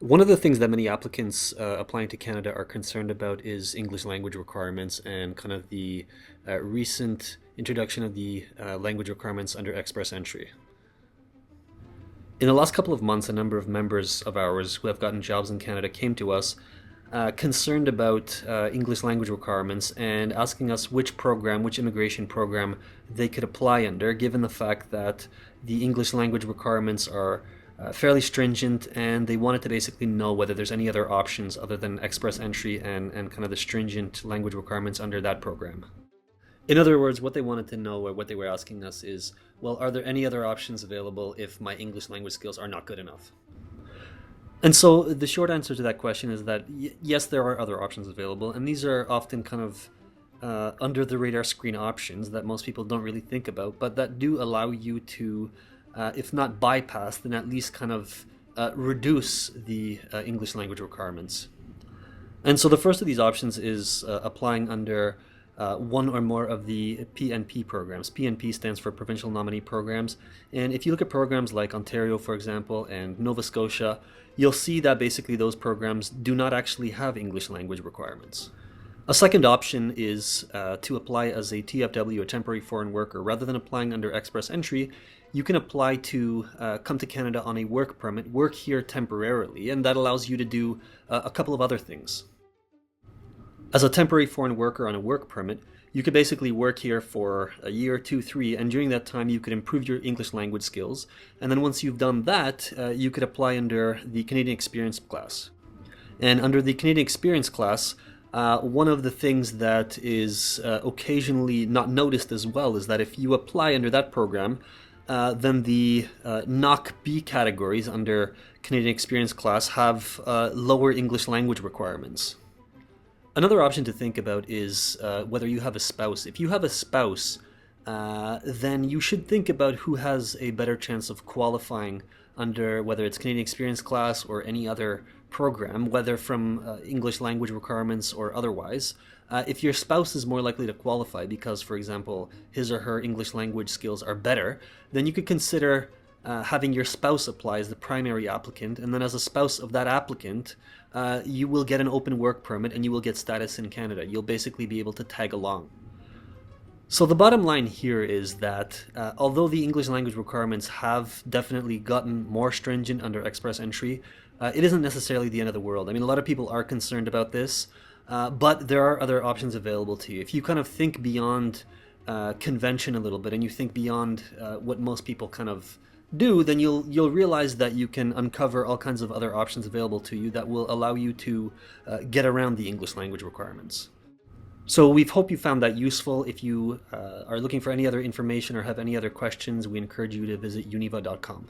One of the things that many applicants applying to Canada are concerned about is English language requirements and kind of the recent introduction of the language requirements under express entry. In the last couple of months, a number of members of ours who have gotten jobs in Canada came to us concerned about English language requirements and asking us which immigration program they could apply under, given the fact that the English language requirements are fairly stringent, and they wanted to basically know whether there's any other options other than express entry and kind of the stringent language requirements under that program. In other words, what they wanted to know, or what they were asking us, is, well, are there any other options available if my English language skills are not good enough? And so the short answer to that question is that yes, there are other options available, and these are often kind of under the radar screen options that most people don't really think about, but that do allow you to, if not bypass, then at least kind of reduce the English language requirements. And so the first of these options is applying under one or more of the PNP programs. PNP stands for Provincial Nominee Programs. And if you look at programs like Ontario, for example, and Nova Scotia, you'll see that basically those programs do not actually have English language requirements. A second option is to apply as a TFW, a temporary foreign worker. Rather than applying under express entry, you can apply to come to Canada on a work permit, work here temporarily, and that allows you to do a couple of other things. As a temporary foreign worker on a work permit, you could basically work here for a year, two, three, and during that time you could improve your English language skills. And then once you've done that, you could apply under the Canadian Experience class. And under the Canadian Experience class, one of the things that is occasionally not noticed as well is that if you apply under that program, then the NOC B categories under Canadian Experience class have lower English language requirements. Another option to think about is whether you have a spouse. If you have a spouse, then you should think about who has a better chance of qualifying under whether it's Canadian Experience class or any other program, whether from English language requirements or otherwise. If your spouse is more likely to qualify because, for example, his or her English language skills are better, then you could consider having your spouse apply as the primary applicant, and then as a spouse of that applicant, you will get an open work permit and you will get status in Canada. You'll basically be able to tag along. So the bottom line here is that although the English language requirements have definitely gotten more stringent under express entry, it isn't necessarily the end of the world. I mean, a lot of people are concerned about this, but there are other options available to you. If you kind of think beyond convention a little bit and you think beyond what most people kind of do, then you'll realize that you can uncover all kinds of other options available to you that will allow you to get around the English language requirements. So we hope you found that useful. If you are looking for any other information or have any other questions, we encourage you to visit Uniivaa.com.